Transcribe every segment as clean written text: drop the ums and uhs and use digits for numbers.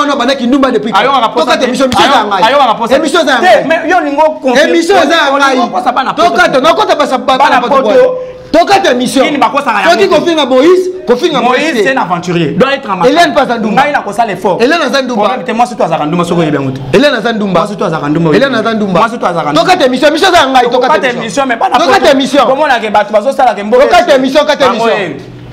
Non, bah qui nous bat depuis. Ayo rapport. Toka émission ça ngai. Ayo rapport. Émission ça ngai. Mais yo lingo confirme. Émission ça ngai. Toka to non kota basa ba na poto. Toka ta émission. Qui ba ko ça. Toi qui confie na Moïse, confie na Moïse c'est un aventurier. Doit être en Hélène pas Zandumba. Ngai na ko ça l'effort. Hélène Zandumba. Moi c'est toi Zarandumba soko yebe ngoto. Hélène Zandumba. Moi c'est toi Zarandumba. Hélène Zandumba. Moi c'est toi Zarandumba. Toka ta émission ça ngai. Toka ta émission mais pas na. Toka ta émission. Comment la ke bato bazo sala ke mbo. Toka ta émission, toka ta émission.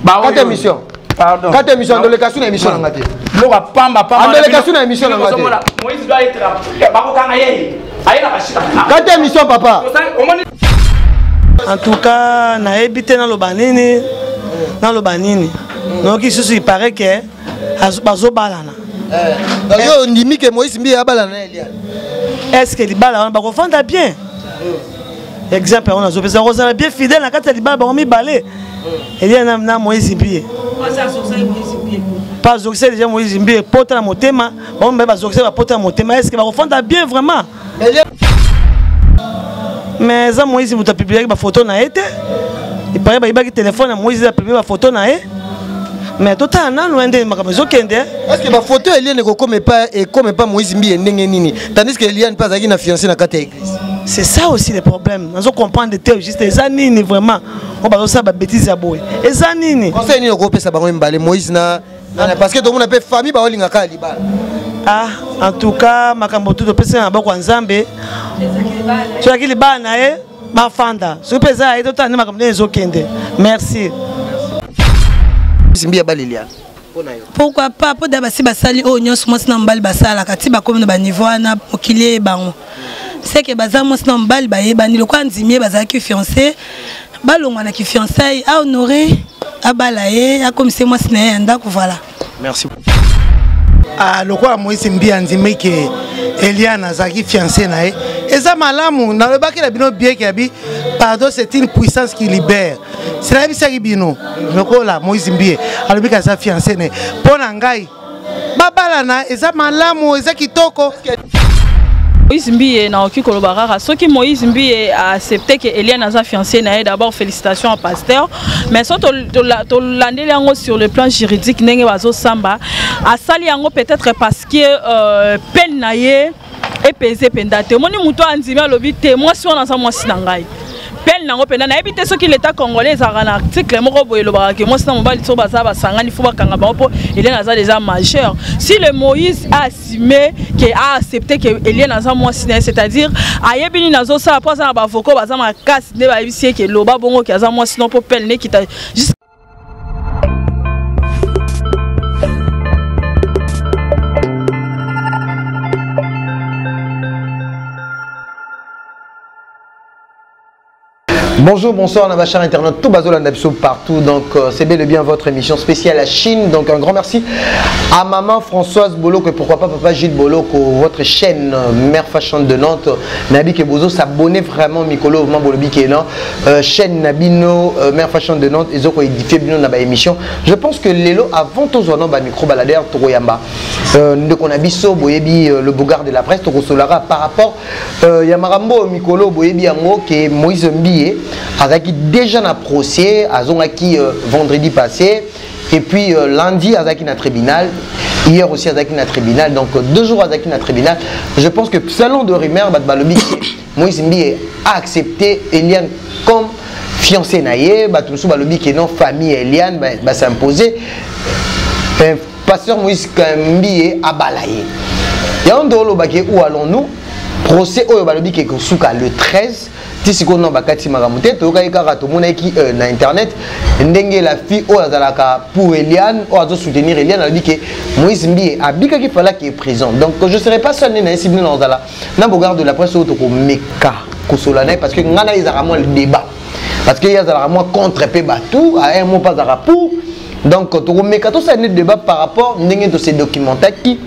Toka ta émission. Pardon. Quand émission dans le cas sur l'émission en gâté. Loka pamba pamba. Dans le cas sur l'émission en gâté. Moïse doit être là. Bako kanga yeye. Aye na bashika. Quand émission papa. En tout cas, na habité dans le banini. Dans le banini. Donc ici il paraît que bazo balana. Donc yo ndimi que Moïse mbi ya balana Eliane. Est-ce que les balana ba ko fanda bien? Exemple on a zo pesa rosa bien fidèle na kata libala ba mi balé. Eliane na Moïse mbi. Pas zoxé déjà Moïse mbi porte na motema, on ba zoxé ba porte na motema. Est-ce que ba ko fanda bien vraiment? Mais ça Moïse vous a publié ma photo na été. Il paraît ba ki téléphone Moïse a publié ma photo na été. Mais tout à l'heure, nous avons kende. Est-ce que la photo Eliane ne comme pas Moïse mbi ndenge nini? Tandis que Eliane pas na fiancé na kata église. C'est ça aussi le problème. Nous comprendre des juste les années vraiment. On va ça ba bêtise à boy. Les années. Conseil ni ko pesa bango mbale Moïse na parce que tout le monde a famille ba olinga ka libala. Ah, en tout cas, makambo tout pesa na bako nzambe. Tu as qui libala na e ma fanda. So pesa ai tout à makambo nezo kende. Merci. Pourquoi pas pour d'abasi basali o nyos mo sina mbali basala kati ba comme na ba niveau na okilier bango. C'est que baza mo sina mbali ba yebani le kwa ndimie baza ki fiancé balongwa na ki fiancé a honorer a balaye a comme c'est moi sina ndako voilà. Merci. Ah le kwa Moïse mbi andimé que Eliane azaki fiancé na e. Eza malamu na le baki la bino bien ki abi pardon c'est une puissance qui libère. C'est la vie bino. Lokola Moïse mbi alobi ka sa fiancé ne. Pona ngai. Babalana eza malamu eza kitoko. Moïse Mbiye na oki kolobarara soki Moïse Mbiye a accepté que Eliane a sa fiancée na d'abord félicitations au pasteur mais so to landeli yango sur le plan juridique ndenge bazo samba a sali yango peut-être parce que peine na ye epese pendate moni muto andimi alobi te moi si on a ça moi sinangai peine nango pena na ebité soki l'état congolais a un article moko boye lo barake moi sina mobali so baza basangani faut bakanga ba po Eliane aza déjà majeur si le Moïse a assumé que a accepté que Eliane aza moi sina c'est-à-dire ayebini nazo ça après ça ba voko baza makasi ne ba ebisi que loba bongo que aza moi sinon po peine ne kita Bonjour, bonsoir, Nabachar Internet, tout Bazola Ndabso partout. Donc, c'est bel et bien votre émission spéciale à Chine. Donc, un grand merci à maman Françoise Boloko et pourquoi pas papa Gilles Boloko, votre chaîne Mère Fashion de Nantes. Nabi Kebozo s'abonner vraiment, Mikolo, Mambolobi Kénan, chaîne Nabino, Mère Fashion de Nantes, ils ont édifié bien dans émission. Je pense que Lélo, avant tout ce micro baladeur, Toroyamba, de Konabiso, Boyebi, le Bogard de la presse, Toro Solara, par rapport Yamarambo, Mikolo, Boyebi Amo, qui est Moïse Mbiye. Azaki déjà na procès, Azongaki vendredi passé, et puis lundi Azaki na tribunal, hier aussi Azaki na tribunal, donc 2 jours Azaki na tribunal. Je pense que selon de rumeurs, Moïse Mbiye a accepté Eliane comme fiancé naïe, Batumsou Balobi qui est non famille Eliane, va s'imposer. Pasteur Moïse Mbiye a balayé. Et en dehors où allons-nous? Procès au Balobi qui est le 13. Si on a bakati maramute to ka ikara to mona ki na internet ndenge la fille o azalaka pour Eliane o azo soutenir Eliane a dit que Moïse Mbiye a bika ki fala qui est présent. Donc je serai pas seul na cible dans zala na Bogard de la presse au to ko meka ko solana parce que ngana izara mo le débat parce que il y a zala contre pe batou à un mot pas zara pour donc to ko meka to ça ne débat par rapport ndenge de ces documentaires qui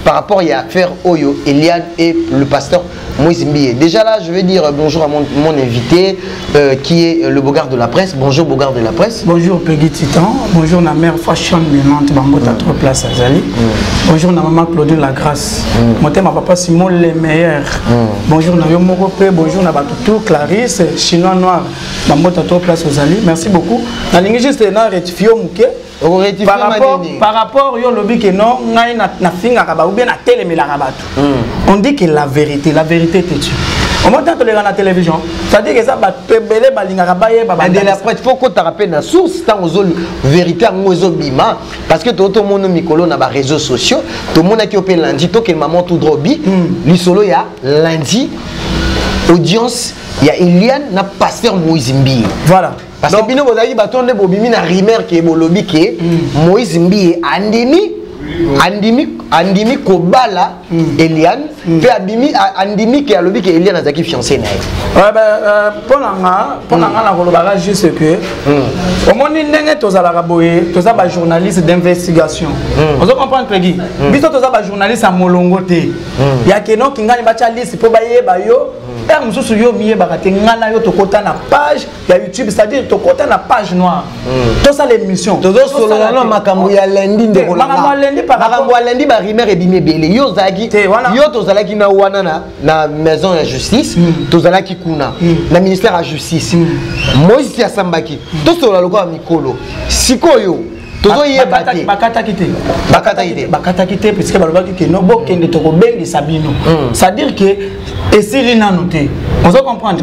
par rapport à l'affaire Oyo, Eliane et le pasteur Moïse Mbiye. Déjà là, je vais dire bonjour à mon invité qui est le Bogard de la presse. Bonjour Bogard de la presse. Bonjour Peggy Titan. Bonjour la mère Fashion de Nantes, Bambota, 3 places à Zali. Bonjour na maman Claudine Lagrasse. Mon thème à papa Simon les meilleurs. Bonjour na yo Mokopé, bonjour na Batutu Clarisse, chinois noir. Maman Tato place aux alliés. Merci beaucoup. Na lingi juste na rectifier muké. Par rapport yo lobby que non ngai na finga kaba ou bien na télé mais la rabatu. On dit que la vérité est têtue. On monte à la télévision, ça dit que ça va belé balinga baye baba. De la presse, faut qu'on te rappelle la source tant aux vérité aux bima parce que tout le monde mikolo na ba réseaux sociaux, tout le monde qui opé lundi to que maman tout drobi, li solo ya lundi audience il y a Eliane na pasteur Moïse Mbi. Voilà. Parce que bino bozali batonde bobimi na rimer ke bolobi ke Moïse Mbi andimi kobala Eliane pe andimi ke alobi ke Eliane azaki fiancé na ye. Ouais ben pour nga la kolobaka juste que au moni ndenge tozalaka boye toza ba journaliste d'investigation. Vous comprendre que gi biso toza ba journaliste à molongo te. Ya keno kingani bacha liste po bayeba yo. Et mususu yo miye bakate ngana yo tokota na page ya YouTube, c'est-à-dire tokota na page noire. Tout ça l'émission. Tozo solo na makambo ya lundi ndeko na. Makambo ya lundi ba rimer ebimi bele. Yo zaki yo tozalaki na wana na maison de justice, tozalaki kuna na ministère de justice. Moïse ya sambaki. To solo lokwa mikolo. Sikoyo tozo yebate bakata kité puisque balobaki que no bokende to ko bengi sabino. C'est-à-dire que et si n'a noté. On doit comprendre.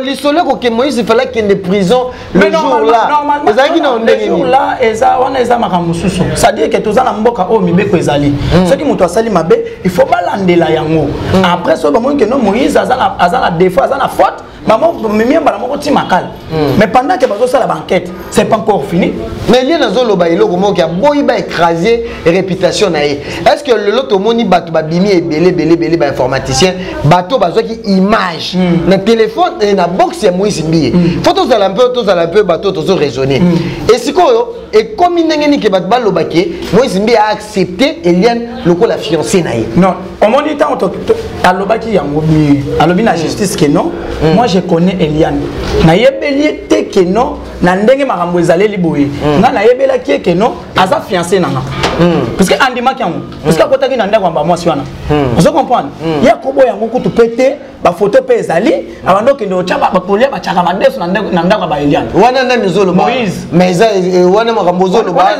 L'isolé que Moïse il fallait qu'il y ait des prisons le jour là. Normalement le jour là on a makamususu. C'est-à-dire que tous en mboka o mibeko ezali. Ce qui muto asali mabe, il faut balandela yango. Après ça ba que non Moïse azala défaut, azala faute. Maman mimi mbala moko ti makal. Mais pendant que bazo sala banquette, c'est pas encore fini. Mais il y a dans zolo ba eloko mo ki boyi ba écraser réputation na ye. Est-ce que le lot moni bato ba bimi e belé ba informaticien, bato bazo ki image na téléphone et na box ya Moïse Mbi. Faut tous un peu bato tous raisonner. Et sikoyo et comme ndenge ke bato ba lobake, Moïse Mbi a accepté Eliane loko la fiancée na ye. Non, au moni temps a lobaki yango mi alobi na justice que non. Moi je connais Eliane. Na yebeli te que non, na ndenge makambo ezaleli boye. Nga na yebela ki que non, aza fiancé nanga. Parce que andima ki yango. Parce que kotaki na ndako ba mwasi wana. Vous comprenez? Ya kobo yango kutu pete ba photo pe ezali, abando ke ndo chaba ba polia ba chaka madeso na ndako ba Eliane. Wana na mizolo ba. Moïse. Mais wana makambo zolo ba.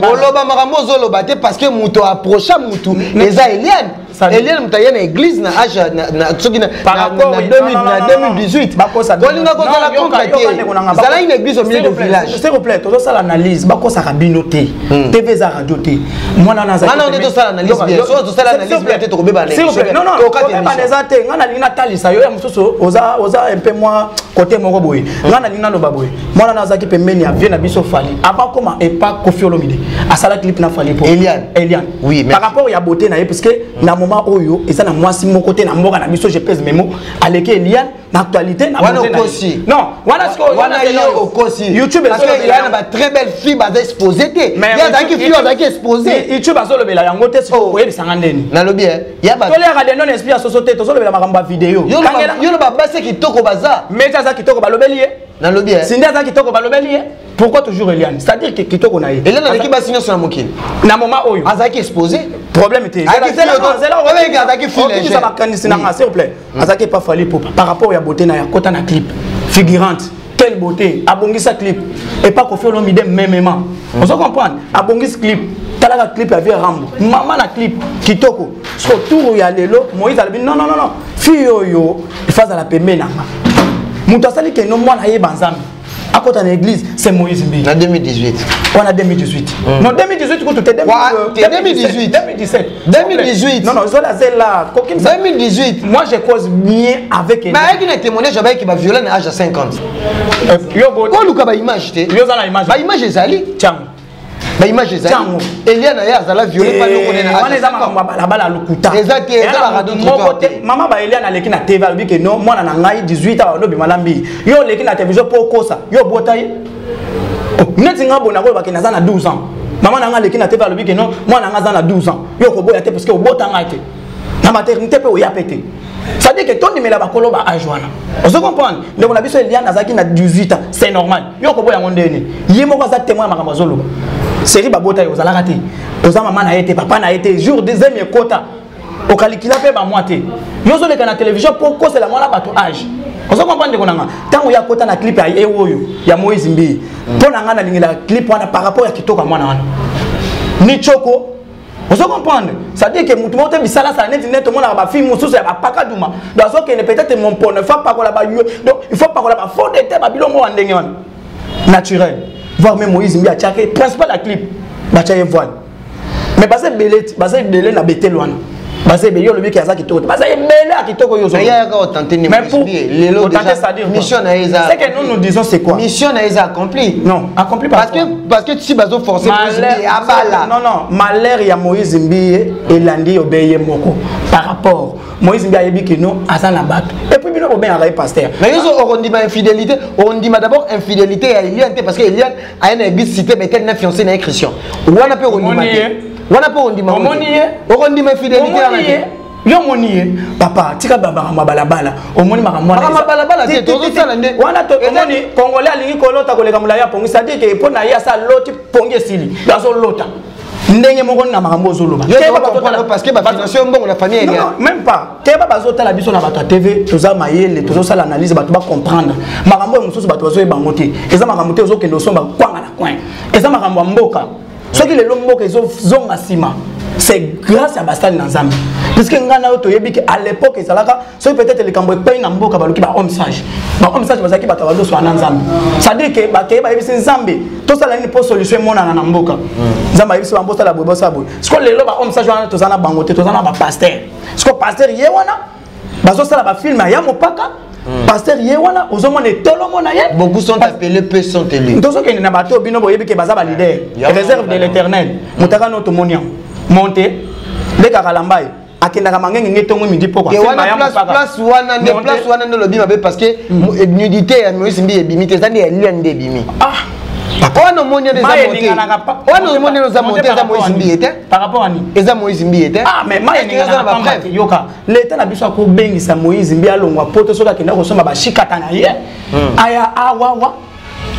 Oloba makambo zolo ba te parce que muto approcha mutu eza Eliane. Eliane mutaya na église na âge na tsoki na 2018. Kolinga ko la contracté. Zala une église au milieu du village. S'il vous plaît, tout ça l'analyse, bako sa kabinoté. TV za radio té. Moi na za. Mana on est tout ça l'analyse bien. Soit tout ça l'analyse bien to kobeba na. S'il vous plaît. Non non. Pas des até. Ngana lina talisa yo ya musoso oza un peu moins côté moko boy. Ngana lina lo baboy. Moi na za ki pembeni ya bien na biso fali. Aba comment et pas Koffi Olomide. Asala clip na fali pour Eliane. Oui, par rapport ya beauté na parce que na moment oyo et ça na moi si mon côté na mboka na biso je pèse mes mots avec Eliane na actualité na beauté na. Non, wana yo okosi. YouTube parce que Eliane ba très belle fille ba exposé té. Ya za ki fille za ki exposé. YouTube azolo bela yango té so koyeba sangandeni. Na lobi ya ba. Tolera de non esprit société to so bela makamba vidéo. Yo lo ba base ki toko baza. Mais ça ki toko ba lobeli. Na lobi Sinda za ki toko ba lobeli. Pourquoi toujours Eliane? C'est-à-dire que kitoko na ye. Eliane na ki ba signer sur la mokili. Na moment oyo. Azaki exposé. Problème était. S'il vous plaît. Azaki pas fallu pour par rapport à beauté na kota na clip. Figurante. Quelle beauté. Abongisa clip. Et pas Koffi Olomide mêmement. On se comprend. Abongis clip. Talaka clip ya vie Rambo. Maman na clip kitoko. So tour ya lelo Moïse a dit non. Fille yo il faut la pembe na. Muto sali ke no mwana ye banzami. À côté de l'église, c'est Moïse Mbi. En 2018. On a 2018. Non, 2018, quand tu es 2018. 2017. 2018. Non, je la là. 2018. Moi, je cause bien avec elle. Mais avec un témoignage qui va violer à l'âge de 50. Quand Luka va image, va image est ali. Tiens. Ba image est ali. Eliane a zala violé pas nous connaît. On les a la balle à l'okuta. Exact. Maman ba Eliane aleki na TV albi que non, moi na ngai 18 ans no bi malambi. Yo leki na télévision pour kosa. Yo botaye. Neti nga bona ko ba kina na 12 ans. Maman na nga leki na TV albi que non, moi na nga na 12 ans. Yo ko boya te parce que o botanga te. Na maternité pe o ya pété. Ça dit que ton numéro ba kolo ba ajoana. On se comprend. Donc on a besoin Eliane azaki na 18 ans, c'est normal. Yo ko boya ngondene. Yemo ko za témoin makambo zolo. Série babota yo zala raté. oza maman na été papa na été jour deuxième quota au calcula pe ba moitié yo zo le kana télévision pour cause la mona bato âge on se comprendre de konanga tant ya quota na clip ya ewoyo ya Moïse Mbi pour nanga na lingela clip wana par rapport ya kitoka mwana wana ni choko on se comprendre ça dit que mutu moto bisala ça net net mona ba film mususu ya ba pakaduma donc so que peut-être mon pont ne faut pas ko la ba donc il faut pas ko la ba faut d'été ba bilongo wa ndenge wana naturel voir même Moïse Mbi a tchaké principal la clip ba tchaye voile mais basé belé na betel wana basé belé le mec qui a ça qui tourne basé belé à qui tourne yo mais il y a encore tenté ni les lots déjà mission na eza c'est que nous disons c'est quoi mission na eza accompli non accompli parce que tu bazo forcer non malheur ya Moïse Mbi et landi obeye moko par rapport Moïse Mbi a yebi que non asa na bato et puis bino bien arrêt pasteur mais yo on dit infidélité on dit d'abord infidélité à Eliane parce que Eliane a une église cité mais elle n'a fiancé na Christian wana pe on dit wana po ondima ondima fidélité yo monié papa tika baba balabala omoni makamwa balabala te to sala nde wana to omoni congolais alingi kolota koleka mulaya pongi ça dit que pona ya sa loti pongi sili bazo lota ndenge moko na makambo zoloba parce que ba financier mbongo la famille non même pas te ba bazo tala biso na bato TV toza mayele tozo sala analyse bato ba comprendre makambo mususu bato bazo ebangote eza makambo te ozo kendo somba kwanga na coin eza makambo mboka ce qui les longs que zong asima c'est grâce à Bastani Nanzambi parce que ngana auto yebi que à l'époque ça ce peut-être les cambo pain na mboka baluki ba homme sage bazaki batabazo so Nanzambi ça dit que ba ke ba yebi Nzambi to ça la ni pour solution mona na mboka Nzamba yebi so mbosa la bobo sabo ce que les ba homme sage wana to zana bangote to zana ba pasteur ce que pasteur ye wana bazo sala ba film ya mopaka pasteur Yewana ozomona tolo mona ye beaucoup sont appelés peu sont élus donc ce que na bato bino boyebi ke baza ba leader réserve de l'Éternel mutaka no to monia monter le kakalambai akendaka mangenge ngetongo midi poko place wana ndo lobi mabe parce que nudité ya Moïse Mbi ebimite zandi ya liande ebimi wana monia des amontés wana monia des amontés za Moïse Mbi était par rapport à ni eza Moïse Mbi était mais mayenga na preuve yoka l'état na biso ko bengisa Moïse Mbi alongwa poto soka kenda ko somba ba shikata na ye aya awawa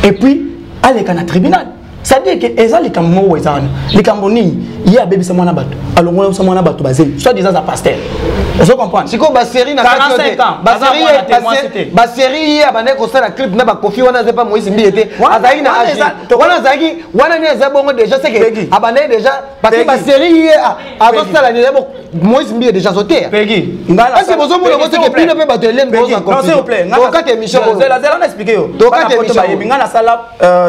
et puis aleka na tribunal ça dit que eza likambo wezana likambo nini ye abebisa mwana bato alongola mwana bato bazeli soit disant ça pasteur vous comprenez siko ba série na 45 ans ba série ya bana ko sala clip na ba kofi wana zepa Moïse Mbi était azali na agi wana zaki wana ni eza bongo déjà c'est que abana déjà parce que ba série ya azo sala ni bo Moïse Mbi est déjà sauté pegi ngala est-ce que vous avez montré que pile pe bato elen boza non s'il vous plaît donc émission zela on expliquer yo donc émission ngala sala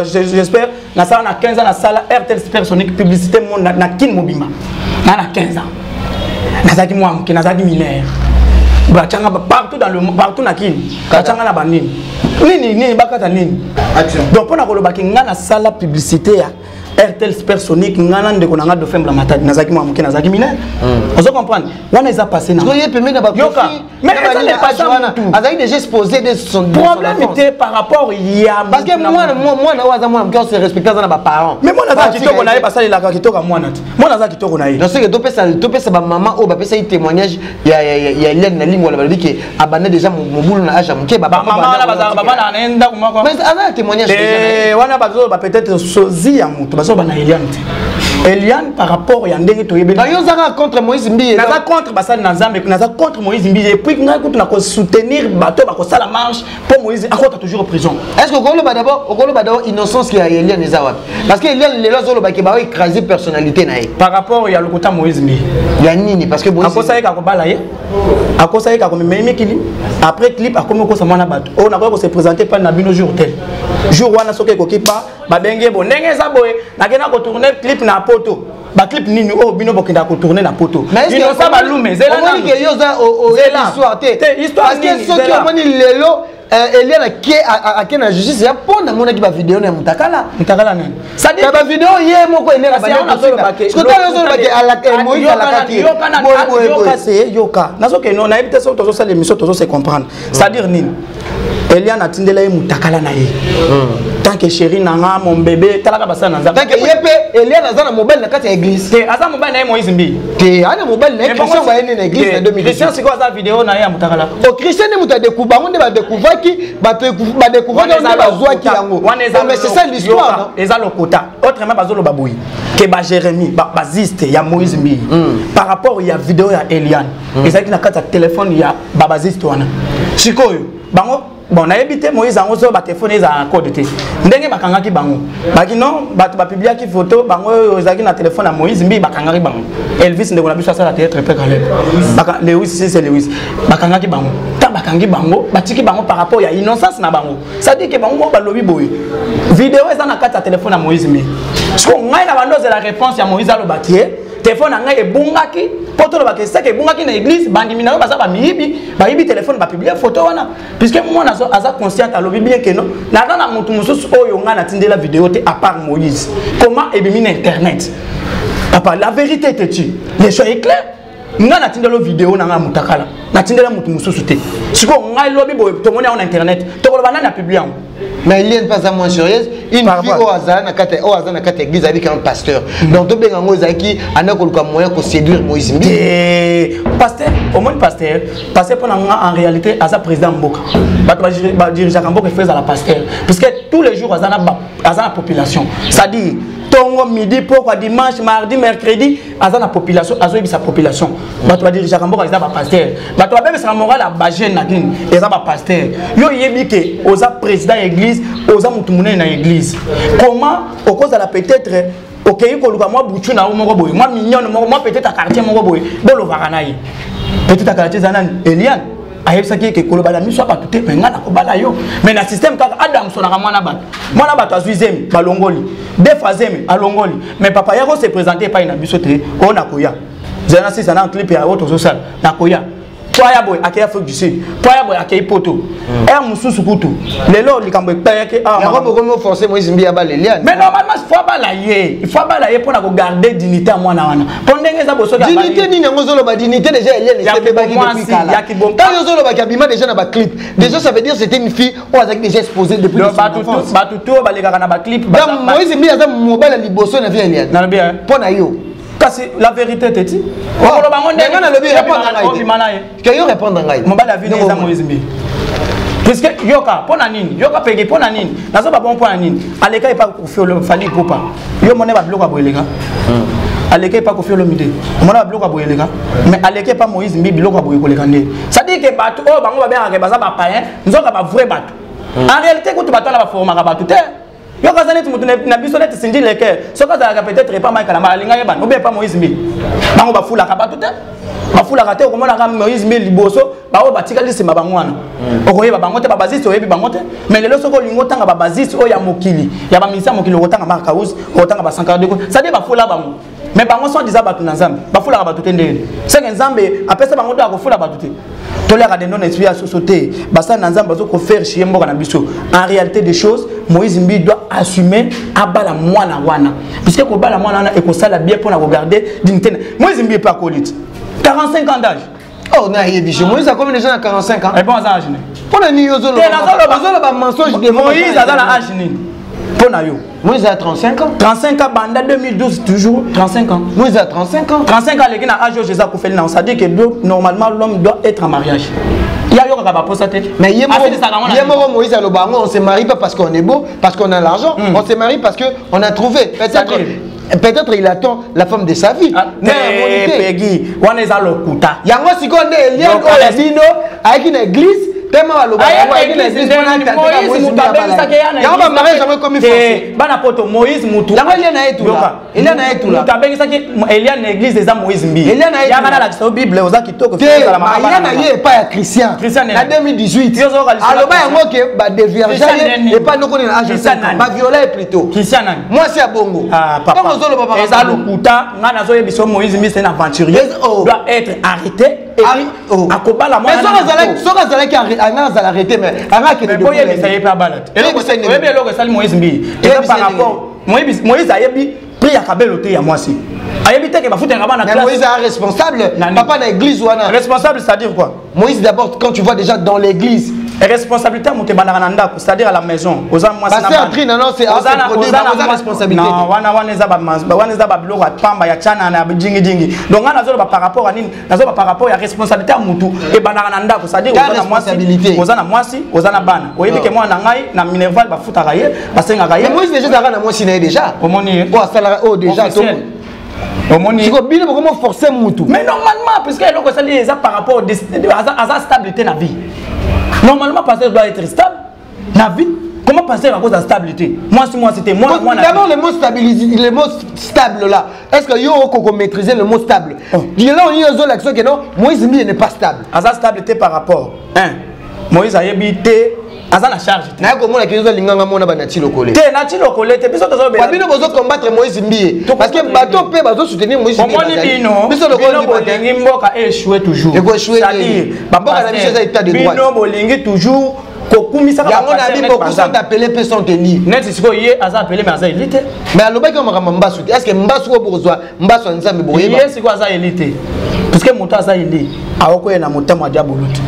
j'espère na sala na 15 ans na sala RTL Supersonic publicité monde na kin mobima na 15 ans nazaki moi qui nazaki mineur bachanga partout dans le partout na kin bachanga na banini nini bakata nini donc pona koloba ki ngana sala publicité ya RTL Supersonic ngana ndeko nanga de fembla matadi nazaki moi qui nazaki mineur on se comprendre wana eza passé na soyez permis na ba mais ça n'est pas ça azaki déjà exposé de son problème était par rapport ya parce que moi na waza moi qui se respecter dans ba parents mais moi nazaki kitoko na ye basali la kitoko mwana moi nazaki kitoko na ye donc c'est que topesa ba maman o ba pesa témoignage ya Eliane na lingo la baliki que abandonné déjà mon boulot na âge amke ba maman na bazaka baba na enda kumako mais ana témoignage déjà wana bazo ba peut-être sozi ya mutu bazo ba na Eliane par rapport ya ndenge to yebeli ba yo zaka contre Moïse Mbi naza contre basali na Nzambe naza contre Moïse Mbi et puis nga kutu na ko soutenir bato ba ko sala marche pour Moïse akota toujours en prison est-ce que okolo ba d'abord innocence qui a Eliane eza wapi parce que Eliane lelo zolo ba ke ba écraser personnalité na ye par rapport ya lokota Moïse Mbi ya nini parce que Moïse akosa yeka ko bala ye akosa yeka ko meme kili après clip akomi ko sama na bato on a ko se présenter pas na bino jour tel jour wana soke ko kipa ba benge bo ndenge za boye na kena ko tourner clip na poto ba clip nini o bino bokenda ko tourner na poto bino sa ba lume zela na que yo za histoire te histoire parce que soki omoni lelo Eliane qui na justice ya pona mona ki ba vidéo na mutakala nani ça dit ba vidéo ye moko enera ba ndeko ce que toi zo ba ke ala Moïse ala kati yoka nazo ke non na ebite so tozo sala émission tozo se comprendre c'est à dire nini Eliane a tindela ye mutakala na ye. Tant que chérie nanga mon bébé talaka basa na nzambe. Tant que yepe Eliane azana mobile na kati ya église. Te aza mobile na ye Moïse Mbi. Te ana mobile na Christian ba yene na église na 2018. Christian siko aza vidéo na ye ya mutakala. O Christian ne muta découvert on ba découvaki ba découvert on ba zwaki yango. Mais c'est ça l'histoire. Eza lokota. Autrement bazolo baboui. Que ba Jérémie ba baziste ya Moïse Mbi. Par rapport ya vidéo ya Eliane. Ezaki na kati ya téléphone ya babaziste wana. Sikoyo bango bon na ebité Moïse ango so ba téléphone eza code te ndenge bakangaki bango baki non bato ba publiaki photo bango ezaki na téléphone ya Moïse Mbi bakangaki bango Elvis ndeko na biso asala théâtre pe Caleb baka Lewis c'est Lewis bakangaki bango ta bakangi bango batiki bango par rapport ya innocence na bango ça dit que bango ba lobi boy vidéo eza na kati ya téléphone ya Moïse Mbi parce que ngai na bando c'est la réponse ya Moïse alo batie téléphone ngai ebungaki poto ba ke seke ebungaki na église bandimi na baza ba miyibi ba yibi téléphone ba publier photo wana puisque moi na aza conscient alobi bien que non na na mutu mususu oyo nga na tindela vidéo te à part Moïse comment ebimi na internet papa la vérité te tu les choses est clair nga na tindela vidéo na nga mutakala na tindela mutu mususu te siko ngai lobi bo to mona na internet to ko bana na publier mais il y a une pas moins sérieuse une fille au hasard na kate église avec un pasteur donc to benga ngo zaki anako luka moyen ko séduire Moïse Mbi pasteur au moins pasteur pour en réalité asa président mboka ba dirigeant mboka fait à la pasteur parce que tous les jours asa na population ça dit tongo midi pourquoi dimanche mardi mercredi asa na population azo sa population ba dirigeant mboka asa ba pasteur ba to ba sa moral ba jeune na kin asa ba pasteur yo yebi ke oza président église oza mutu munene na église comment au cause de la peut-être ok koluka moi butu na moko boy moi mignonne moi peut-être à quartier moko boy bolo vakanayi peut-être à quartier zanan Eliane ayebisaki ke koloba la miso ba tuté menga na kobala yo mais na système kaka Adam sonaka mwana bato azuizemi balongoli defazemi alongoli mais papa yako se présenter pas na biso te on a koya zana sisa na clip ya auto social na koya Poya boy akay Afrique du Sud Poya boy akay poto mususu kutu lelo likambo ekpeke yango boko forcer Moïse Mbi aba Eliane mais normalement il faut balayer pour garder dignité à mwana wana pondenge za boso ga dignité ni nango zolo ba dignité déjà Eliane c'est bébé qui depuis kala quand yo zolo ba kabima déjà na ba clip déjà ça veut dire c'était une fille ou azaki déjà exposée depuis batutu baleka na ba clip Moïse Mbi aza mobile liboso na vie Eliane na bien pona yo kasi la vérité te ti okolo bango ndenge na lobi répondre ngai que yo répondre ngai mobile la vie eza Moïse Mbi puisque yoka pona nini yoka pege pona nini nazo ba bon pona nini aleka pas confier le fali popa yo mona ba bloka boyelega aleka pas confier le midi mona ba bloka boyelega mais aleka pas Moïse Mbi bloka boyekoleka nde ça dit que bato o bango ba bengaka baza ba païen nzoka ba vrai bato en réalité ko to bato na ba formaka bato te yo kazane tu mutu na biso net sindi leke soka za peut-être pas Michael Malinga yeba no be pas Moïse Mbi bango ba fula ka bato te ba fula ka te ko mona ka Moïse Mbi liboso ba o batikali sima bangwana okoyeba bango te ba bazisi oyebi bango te mais lelo soko lingo tanga ba bazisi o ya mokili ya ba misa mokili ko tanga marka house ko tanga ba 50 ko ça dit ba fula bango mais bango sont déjà batu na nzambe ba fula ka batu te ndele c'est que nzambe apesa bango do ko fula batu te tolera de non esprit à société basa na nzambe zo ko faire chier mboka na biso en réalité des choses Moïse Mbi doit assumer abala mwana wana puisque ko bala mwana wana et ko sala bien pour na regarder dignité Moïse Mbi pas colite 45 ans d'âge oh na yebi Moïse a combien de gens à 45 ans et bon âge ne pona ni yo zolo ba mensonge de Moïse a dans âge ni pona yo Moïse a 35 ans 35 ans banda 2012 toujours 35 ans Moïse a 35 ans 35 ans les gars âge Jésus ko fait ça dit que normalement l'homme doit être en mariage il y a yo ka ba posaté mais yemo Moïse a le bango on se marie pas parce qu'on est beau parce qu'on a l'argent on se marie parce que on a trouvé peut-être il attend la femme de sa vie mais Peggy on est à l'okuta yango sikonde Eliane ko la dino avec une église tellement baloba avec une église Moïse yango ba mariage jamais comme il faut bana poto Moïse mutu yango Eliane na etula mutabengisa ki Eliane na église eza Moïse Mbi Eliane na ya bana la kisa Bible oza kitoko la mariage na ye pas ya Christian na 2018 aloba yango ke ba dévierge et pas noko na âge 5 ans ba violer plutôt Christian moi c'est à bongo papa eza lokuta nga nazo yebiso Moïse Mbi c'est un aventurier doit être arrêté akobala moi mais soka zala ki anga arrêté mais anga ki de boye bisa yepa balade ebe eloko sali Moïse Mbi et par rapport Moïse ayebi pri ya kabelo te ya mwasi ayebi te ke bafutanga bana classe Moïse est responsable papa na église wana responsable c'est à dire quoi Moïse d'abord quand tu vois déjà dans l'église responsabilité moto banananda, c'est-à-dire à la maison. Aux moi c'est non, c'est responsabilité. Non, wana eza ba biloko pamba ya chana na jingi jingi. Donc on a par rapport à nini, par rapport à responsabilité à moto et banananda, c'est-à-dire aux ana mwasi, aux ana bana. Oyebi ke moi na ngai na Minerval ba futa raye, ba senga raye. Mais moi déjà ça na mwasi na déjà. Omoni. Bon ça déjà tout. Omoni. Comment forcer moto. Mais normalement parce que eloko ça les par rapport à sa stabilité na vie. Normalement pasteur doit être stable na vie. Comment passer à cause de la stabilité? Moi c'était moi. D'abord le mot stabilité, le mot stable là. Est-ce que yo ko maîtriser le mot stable? Il là on y a l'action que non, Moïse Mbi n'est pas stable. À sa stabilité par rapport Moïse a habité à sa charge. Na ko mona kizo linganga mona banati lokole. Te nati lokole te biso tozo be. Babino bozo combattre Moïse Mbi parce que bato pe bazo soutenir Moïse Mbi. Biso lokole bolingi mboka échouer toujours. C'est-à-dire bamboka na biso za état de droit. Bino bolingi toujours kokumisa ka passer. Ya beaucoup sont appelés pe sont tenus. Net siko yé aza appelé mais aza élite. Mais alobaki makamba mbasu. Est-ce que mbasu ko bozwa mbasu nzambe boyeba? Yé siko aza élite. Parce que moto aza élite. Awoko na motama diabolote.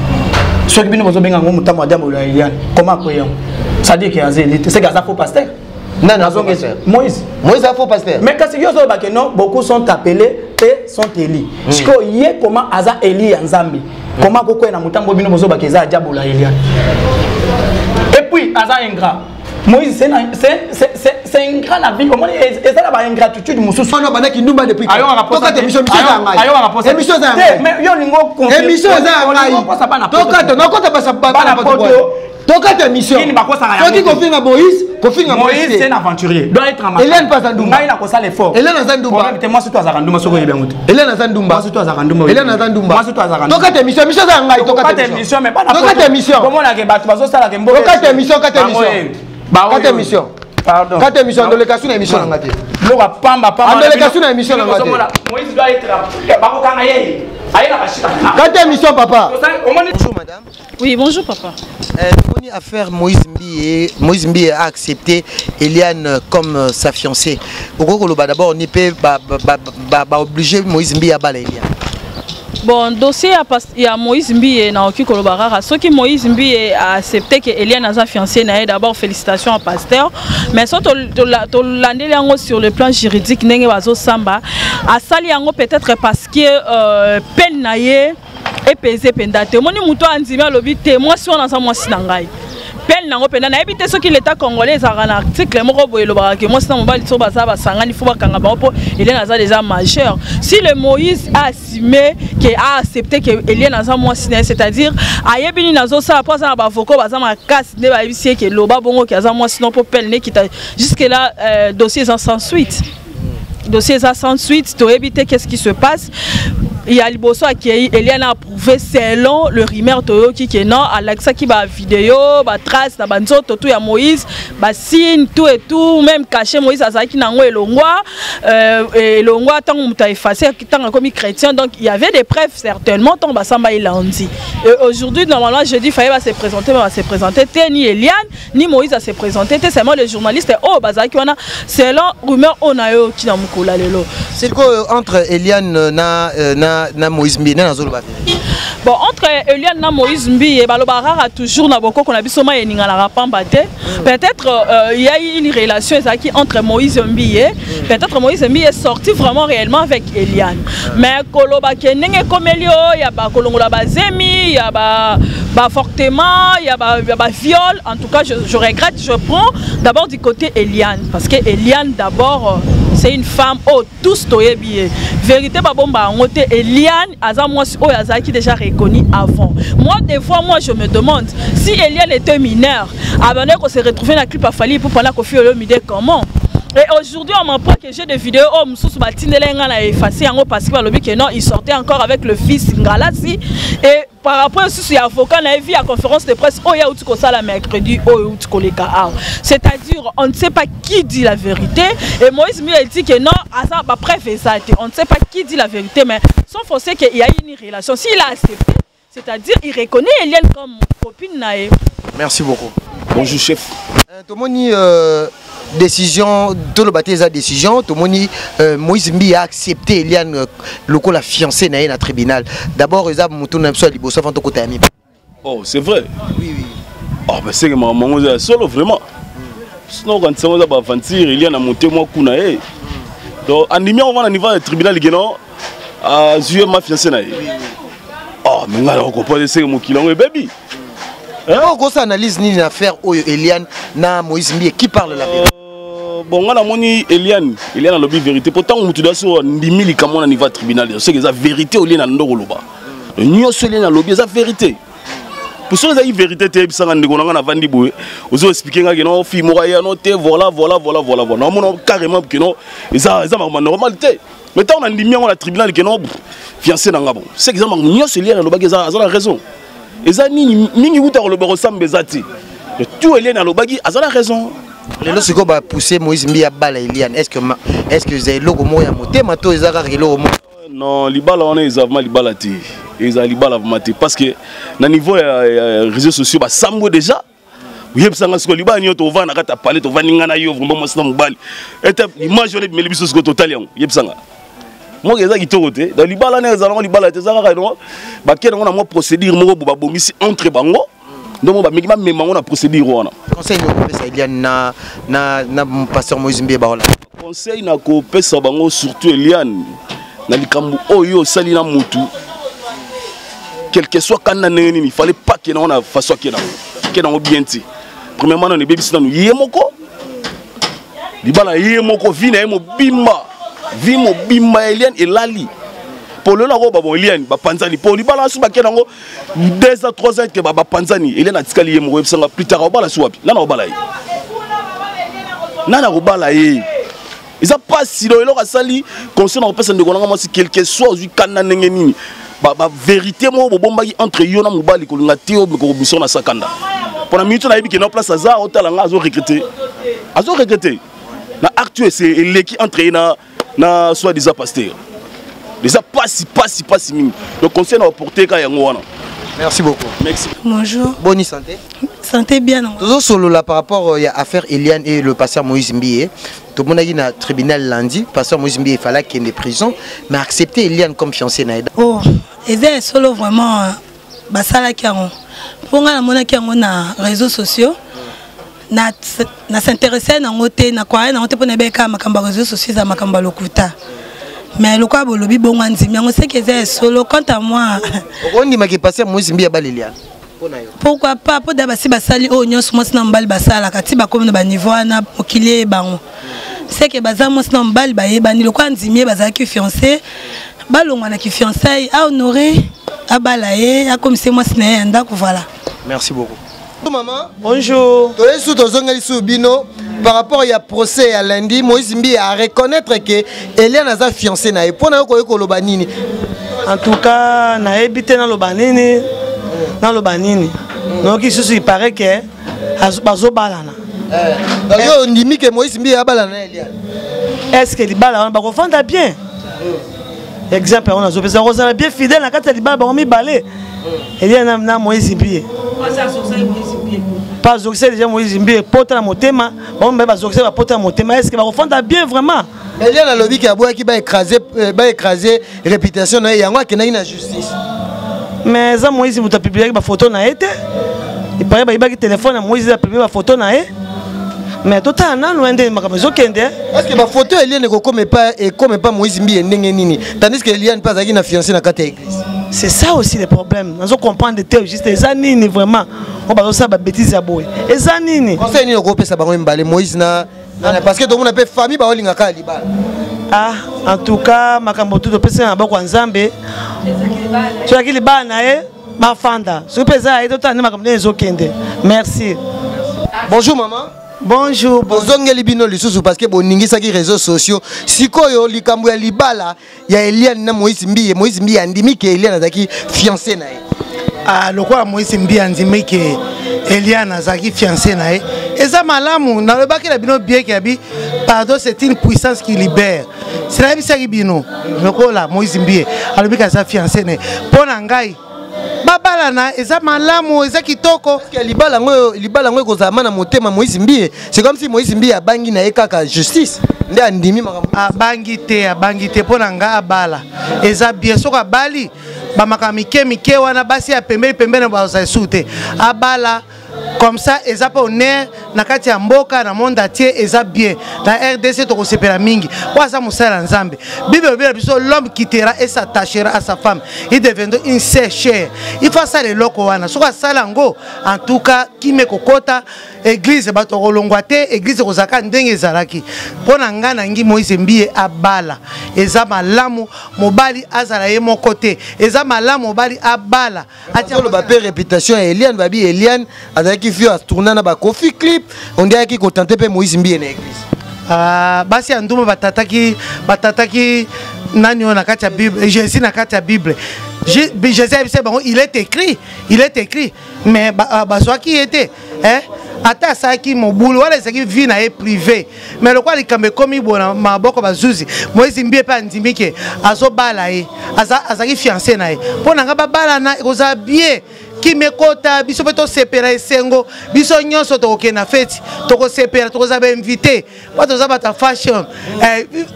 Ceux qui viennent benga ngo mutama diamo la Eliane comment koyam ça dit que aza élite c'est gaza faux pasteur non Moïse a faux pasteur mais quand yo zo ba que non beaucoup sont appelés et sont élus siko yé comment aza éli ya nzambe comment koko na mutambo bino bozo ba que za diabo la Eliane et puis aza ingrat Moïse c'est ingrat la vie comment et ça la ingratitude mususu non bana ki ndumba depuis toka te mission za ngai émission za ngai mais yo lingo émission za ngai toka basa bana poto toka te mission toki kofinga Moïse c'est un aventurier doit être en Hélène pas Zandumba ngai na ko sala effort Hélène Zandumba moi c'est toi za Zandumba soko yebe ngote Hélène Zandumba moi c'est toi za Zandumba Hélène Zandumba moi c'est toi za Zandumba toka te mission za ngai toka te mission mais pas na toka te mission comment la ke batu bazo sala ke mboka toka te mission Kate émission. Pardon. Kate émission, dans le cas sur l'émission en gâté. L'ora pamba. Dans le cas sur l'émission en gâté. Moïse doit être Kate émission papa. Bonjour madame. Oui, bonjour papa. On a affaire Moïse Mbi a accepté Eliane comme sa fiancée. Pourquoi d'abord on peut obliger Moïse Mbi à balayer Eliane? Bon, dossier il y a Moïse Mbi na oki kolobarara. Ce qui Moïse Mbi a accepté que Eliane a sa fiancée na d'abord félicitations au pasteur. Mais ça to landé yango sur le plan juridique nenge bazo samba. A sali yango peut-être parce que peine na ye et pesé pendate. Moni muto anzimi alobi te moi si on a ça moi sinangai. Peine nango penda na ebité ce qui l'état congolais a un article moko boyelo ba que moi sinon mobali so baza ba sangani faut ba kanga ba po Eliane aza déjà majeur. Si le Moïse a assumé que a accepté que Eliane aza moi sinon c'est-à-dire ayebini nazo ça après ça ba voko baza ma casse ne ba bisie que loba bongo ki aza moi sinon pour peine ne qui jusque là dossier sans suite. Dossier sans suite, tu éviter qu'est-ce qui se passe. Il y a Liboso qui Eliane a approuvé selon le rumeur Toyo qui est non, Alexa qui va vidéo, va trace, na banzo tout il y a Moïse, va signe tout et tout, même caché Moïse à qui nango et longwa tant on t'a effacé tant comme chrétien donc il y avait des preuves certainement tant basamba il a dit. Et aujourd'hui normalement je dis fallait va se présenter mais va se présenter ni Eliane ni Moïse à se présenter c'est seulement les journalistes oh bazaki on a selon rumeur on a yo qui na mukula lelo. C'est quoi entre Eliane na Moïse Mbi na zolo ba. Bon entre Eliane na Moïse Mbi et balobara toujours na boko qu'on a biso ma eninga la rapamba te. Peut-être il y a eu une relation qui entre Moïse Mbi et peut-être Moïse Mbi est sorti vraiment réellement avec Eliane. Mais koloba kenenge komelio il y a ba kolongola ba zemi, il y a ba fortement, il y a ba viol. En tout cas je regrette, je prends d'abord du côté Eliane parce que Eliane d'abord c'est une femme oh tous toyebi vérité ba bomba ngote Eliane aza moi oh yazaki déjà reconnu avant. Moi des fois moi je me demande si Eliane était mineure avant qu'on se retrouver dans la clip à Fali pour parler Kofi Olomide comment. Et aujourd'hui on m'apprend que j'ai des vidéos oh msusu batindelenga na effacé yango parce que balobi que non il sortait encore avec le fils Ngalasi et par rapport à ce avocat na vu à conférence de presse oh ya utuko sala mercredi oh utuko leka c'est-à-dire on ne sait pas qui dit la vérité et Moïse Mbi dit que non asa ba preuve ça on ne sait pas qui dit la vérité mais sans forcer qu'il y a une relation s'il a accepté c'est-à-dire il reconnaît Eliane comme copine nae. Merci beaucoup. Bonjour chef. Tomoni décision tout le bâtiment a décision Tomoni Moïse Mbi a accepté Eliane local la fiancée na tribunal. D'abord ils a monté na so liboso avant to côté ami. Oh, c'est vrai. Oui oui. Ah, mais c'est que maman est solo vraiment. Sinon, quand on va aventure, il y a un monté moi kuna. Donc, en numéro, on va au niveau du tribunal, il y a joué ma fiancée. Ah, mais là, on comprend que c'est mon kilon et baby. Comment ça analyse ni l'affaire Eliane na Moïse Mbie qui parle la vérité? Bon, on a moni Eliane a lobby vérité. Pourtant, on te dit sur 10 000 comment on y va au tribunal. C'est que la vérité Eliane a ndoroloba. Nous Eliane a lobby, c'est la vérité. Pour ceux qui ont la vérité, tu sais, on a vendu boue. Vous avez expliqué que non, fille moraïa noté, voilà. Non, carrément que non, ça ma normalité. Mais tant on a dit on a tribunal que non, fiancé dans Gabon. C'est que ça nous Eliane a lobby, ça a raison. Et ça ni mingi uta le ressemble bezati. Tout Eliane a lobby, ça a raison. Les gens qui ont poussé Moïse Mbie à bala Eliane, est-ce que vous avez logo moya moté mato ezaka logo mo? Non, libala on est exactement libala ti. Ils ont libala maté parce que na niveau réseaux sociaux ba sambo déjà. Oui, parce que libala ni to va na kata parler to va ningana yo vraiment moi c'est mbali. Et l'image on est mais biso ko total yango. Yebsanga. Moi ezaki to côté. Dans libala na ezala libala te zaka no. Ba kena on a moi procédure mo ba bomisi entre bango. Donc on va même on a procédure on a. Conseil no pesa Eliane na pasteur Moïse Mbie baola. Conseil na ko pesa bango surtout Eliane. Na likambu oyo sali na mutu. Quel que soit quand il fallait pas que on a façon que on bien ti. Premièrement on est bébé c'est nous yemoko. Libala yemoko vina mo bimba Eliane et lali. Pour le nako ba bon Eliane ba panzani pour libala su ba kenango 2 à 3 ans que ba panzani Eliane a tikali yemoko ebsanga plus tard ba la suapi. Nana obala yi. Ils ont pas si le leur a sali concernant personne de Gonanga si quelque soit du canana nini. Ba vérité moi bomba entre yona mobali ko nga teo ko mission na sakanda. Pour la minute na yebi que na place za otalanga azo regretter. Na actuel c'est l'équipe entre na soit déjà pasteur. Déjà pas si mini. Donc conseil na porter ka yango wana. Merci beaucoup. Merci. Bonjour. Bonne santé. Santé bien. Toujours solo là par rapport à l'affaire Eliane et le pasteur Moïse Mbie. Tout le monde a dit dans le tribunal lundi, pasteur Moïse Mbie il fallait qu'il y ait des prisons, mais accepter Eliane comme fiancée naïda. Oh, et c'est solo vraiment basala kiango. Pour nga mona kiango na réseaux sociaux. Na s'intéresser na ngote na kwa na ngote pour nebeka makamba réseaux sociaux za makamba lokuta. Mais le quoi bolobi bon anzimi on sait que c'est solo quant à moi. On dit que pasteur Moïse Mbie a bal Eliane. Pourquoi pas pour d'abord si basali o nyos mo sina mbali basala katiba comme na ba niveau na okilier bango. C'est que baza mo sina mbali ba yebani le kwa nzimie baza ki fiancé balongwa na ki fiançailles a honorer a balaye a comme c'est moi sina ndako voilà. Merci beaucoup. Maman, bonjour. Par rapport à procès à lundi, Moïse Mbie a reconnaître que Eliane a sa fiancée na pour na ko lobanini. En tout cas, na habité dans lobanini. Dans le banini. Donc il paraît que bazo balana. Yo ndimi que Moïse Mbie a balana Eliane. Est-ce que les balana ba confondre bien? Exemple on a zo Rosa bien fidèle na kata libala ba mi balé. Eliane na Moïse Mbie. Pas zoxé déjà Moïse Mbie porte la motema, bon ba zoxé ba porte la motema. Est-ce que ba confondre bien vraiment? Eliane a lobby que aboua qui va écraser réputation na yango que na ina justice. Mais ça Moïse vous a publié ma photo na été. Il paraît ba téléphone à Moïse a publié ma photo na é. Mais tout à nan loin de makamezo kende. Est-ce que ma photo Eliane ne comme pas Moïse Mbie ndenge nini tandis que Eliane pas aki na fiancé na kata église. C'est ça aussi le problème. Nous comprendre de tel juste les années vraiment. On va ça ba bêtise à boy. Les années. Conseil ni ko pesa bango mbale Moïse na parce que tout le monde a famille ba olinga ka libala. Ah, en tout cas, makambo tout pesa na bako nzambe. Tu as qu'il bana ma fanda. Ce pesa et tout à makambo les okende. Merci. Bonjour maman. Bonjour. Bozongeli bino lisusu parce que boningisa ki réseaux sociaux. Sikoyo likambo ya libala ya Eliane na Moïse Mbie. Moïse Mbie andimi que Eliane azaki fiancé na ye. Ah, le quoi Moïse Mbie andimi que Eliane azaki fiancé na ye. Et ça malamu na le baki la bino bien ki abi pardon c'est une puissance qui libère. C'est la bisa ki bino. Le quoi là Moïse Mbie alobi ka sa fiancé na pona ngai. Babalana eza malamu eza kitoko parce que libala ngo kozama na motema Moïse Mbie c'est comme si Moïse Mbie abangi na ekaka justice nde andimi makambo abangi te pona nga abala eza bien soka bali ba makamike mike wana basi ya pembeni na ba sa sute abala comme ça eza pas honneur na kati ya mboka na monde entier eza bien na RDC to kosepela mingi kwa sa musala nzambe Bible bien biso l'homme quittera et s'attachera à sa femme il deviendra une sœur chère il faut ça le loko wana soka sala ngo en tout cas qui me kokota église bato kolongwa te église kozaka ndenge ezalaki pona ngana ngi Moïse Mbie abala eza malamu mobali azala ye moko te eza malamu mobali abala atia le bapé réputation ya Eliane babi Eliane azalaki fio a tourner na ba Kofi clip on dirait ki contenté pe Moïse Mbie na église basi ya nduma batataki nani na kati ya Bible Jésus na kati ya Bible Jésus il est écrit mais bazwa qui était hein ata saki mobulu wala saki vie na e privé mais le quoi likambe komi bona maboko bazuzi Moïse Mbie pa ndimike azobala ye azaki fiancé na ye pona nga babala na koza bien qui me kota biso beto sepera esengo biso nyonso to okena feti to ko sepera to ko za ba invité pa to za ba ta fashion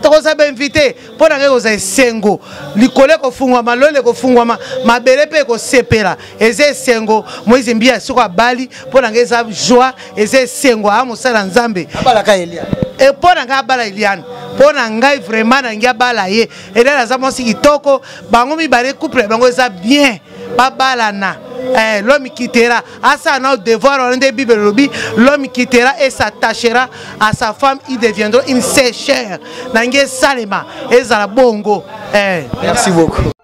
to ko za ba invité pona nga koza esengo likole ko fungwa malole ko fungwa mabele pe ko sepera eze esengo Moïse Mbie soko abali pona nga za joie eze esengo a mosala nzambe abala ka Eliane et pona nga abala Eliane pona ngai vraiment na ngia bala ye et là za mosi kitoko bango mi bare couple bango za bien babalana l'homme quittera à ça non devoir on des Bible lobby l'homme quittera et s'attachera à sa femme il deviendra une sœur chère nange salema ezala bongo merci beaucoup.